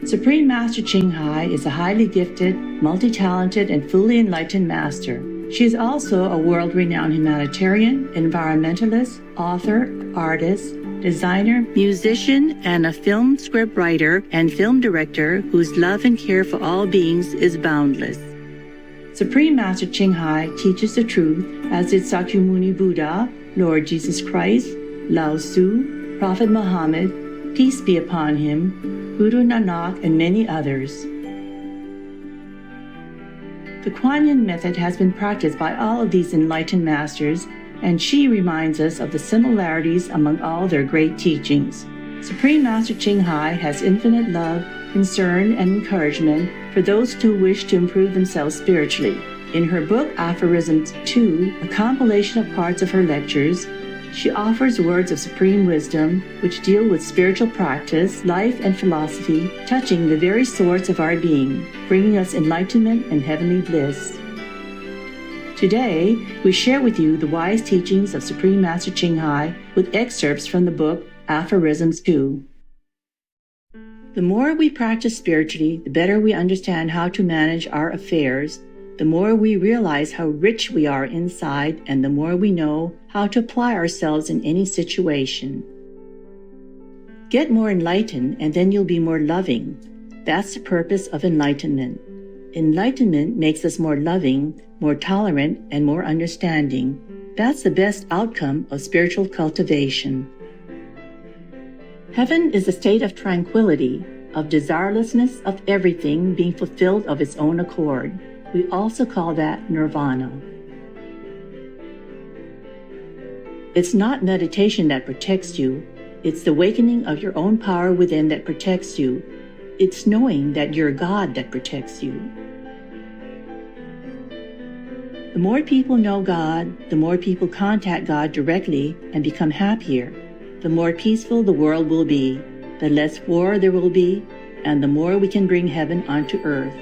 Supreme Master Ching is a highly gifted, multi-talented, and fully enlightened master. She is also a world-renowned humanitarian, environmentalist, author, artist, designer, musician, and a film script writer and film director whose love and care for all beings is boundless. Supreme Master Ching teaches the truth, as did Sakyamuni Buddha, Lord Jesus Christ, Lao Tzu, Prophet Muhammad, peace be upon him, Guru Nanak, and many others. The Kuan Yin method has been practiced by all of these enlightened masters, and she reminds us of the similarities among all their great teachings. Supreme Master Ching has infinite love, concern, and encouragement for those who wish to improve themselves spiritually. In her book Aphorisms 2, a compilation of parts of her lectures, she offers words of supreme wisdom which deal with spiritual practice, life, and philosophy, touching the very source of our being, bringing us enlightenment and heavenly bliss. Today, we share with you the wise teachings of Supreme Master Ching with excerpts from the book Aphorisms 2. The more we practice spiritually, the better we understand how to manage our affairs, the more we realize how rich we are inside, and the more we know how to apply ourselves in any situation. Get more enlightened, and then you'll be more loving. That's the purpose of enlightenment. Enlightenment makes us more loving, more tolerant, and more understanding. That's the best outcome of spiritual cultivation. Heaven is a state of tranquility, of desirelessness of everything being fulfilled of its own accord. We also call that nirvana. It's not meditation that protects you. It's the awakening of your own power within that protects you. It's knowing that you're God that protects you. The more people know God, the more people contact God directly and become happier. The more peaceful the world will be, the less war there will be, and the more we can bring heaven onto earth.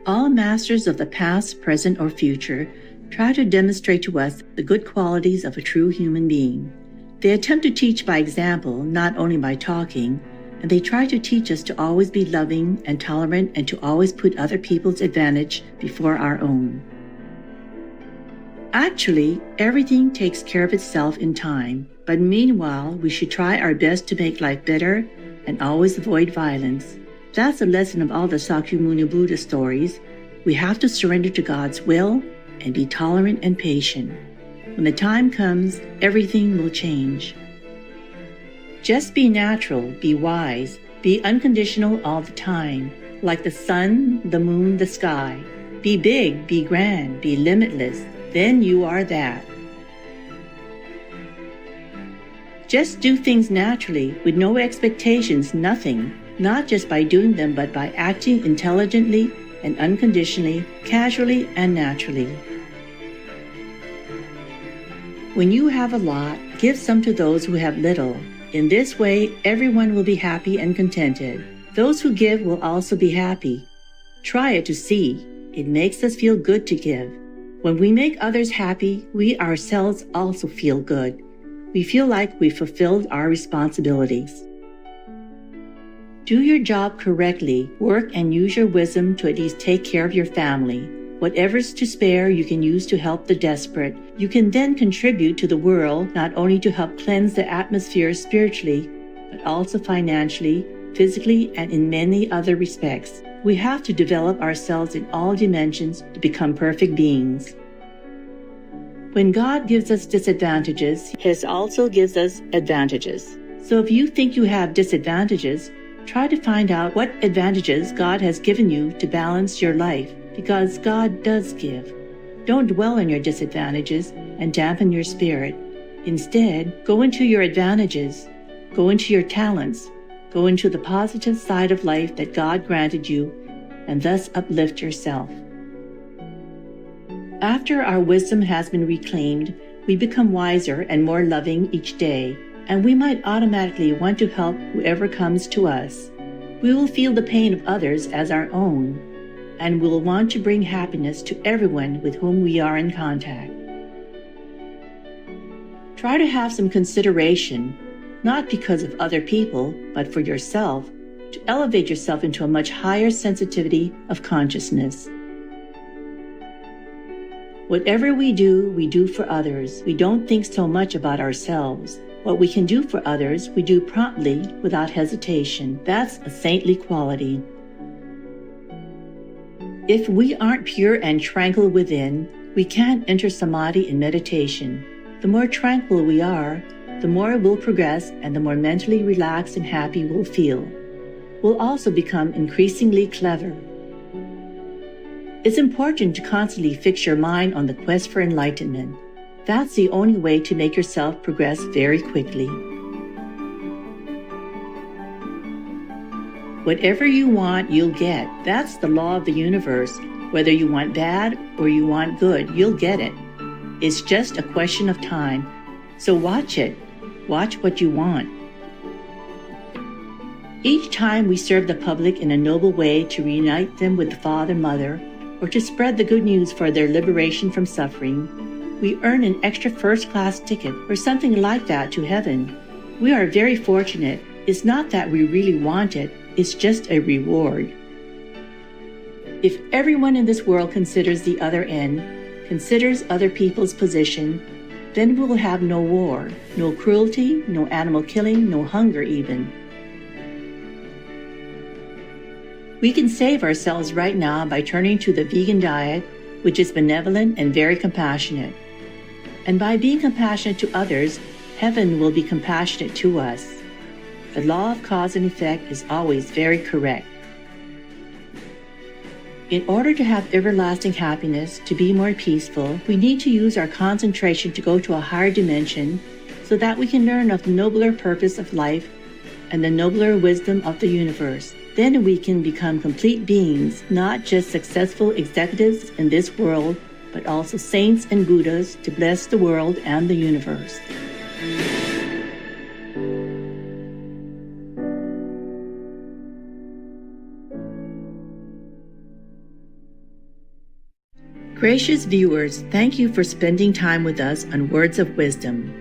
All masters of the past, present, or future try to demonstrate to us the good qualities of a true human being. They attempt to teach by example, not only by talking, and they try to teach us to always be loving and tolerant and to always put other people's advantage before our own. Actually, everything takes care of itself in time, but meanwhile, we should try our best to make life better and always avoid violence. That's the lesson of all the Sakyamuni Buddha stories. We have to surrender to God's will and be tolerant and patient. When the time comes, everything will change. Just be natural, be wise, be unconditional all the time, like the sun, the moon, the sky. Be big, be grand, be limitless. Then you are that. Just do things naturally, with no expectations, nothing, not just by doing them, but by acting intelligently and unconditionally, casually and naturally. When you have a lot, give some to those who have little. In this way, everyone will be happy and contented. Those who give will also be happy. Try it to see. It makes us feel good to give. When we make others happy, we ourselves also feel good. We feel like we fulfilled our responsibilities. Do your job correctly, work and use your wisdom to at least take care of your family. Whatever's to spare you can use to help the desperate. You can then contribute to the world, not only to help cleanse the atmosphere spiritually, but also financially, physically, and in many other respects. We have to develop ourselves in all dimensions to become perfect beings. When God gives us disadvantages, He also gives us advantages. So if you think you have disadvantages, try to find out what advantages God has given you to balance your life, because God does give. Don't dwell on your disadvantages and dampen your spirit. Instead, go into your advantages, go into your talents, go into the positive side of life that God granted you, and thus uplift yourself. After our wisdom has been reclaimed, we become wiser and more loving each day, and we might automatically want to help whoever comes to us. We will feel the pain of others as our own, and will want to bring happiness to everyone with whom we are in contact. Try to have some consideration, not because of other people, but for yourself. to elevate yourself into a much higher sensitivity of consciousness. Whatever we do for others. We don't think so much about ourselves. What we can do for others, we do promptly, without hesitation. That's a saintly quality. If we aren't pure and tranquil within, we can't enter samadhi in meditation. The more tranquil we are, the more we'll progress and the more mentally relaxed and happy we'll feel. We'll also become increasingly clever. It's important to constantly fix your mind on the quest for enlightenment. That's the only way to make yourself progress very quickly. Whatever you want, you'll get. That's the law of the universe. Whether you want bad or you want good, you'll get it. It's just a question of time. So watch it. Watch what you want. Each time we serve the public in a noble way to reunite them with the Father, Mother, or to spread the good news for their liberation from suffering, we earn an extra first-class ticket or something like that to heaven. We are very fortunate. It's not that we really want it, it's just a reward. If everyone in this world considers the other end, considers other people's position, then we will have no war, no cruelty, no animal killing, no hunger even. We can save ourselves right now by turning to the vegan diet, which is benevolent and very compassionate. And by being compassionate to others, heaven will be compassionate to us. The law of cause and effect is always very correct. In order to have everlasting happiness, to be more peaceful, we need to use our concentration to go to a higher dimension so that we can learn of the nobler purpose of life and the nobler wisdom of the universe. Then we can become complete beings, not just successful executives in this world, but also saints and Buddhas to bless the world and the universe. Gracious viewers, thank you for spending time with us on Words of Wisdom.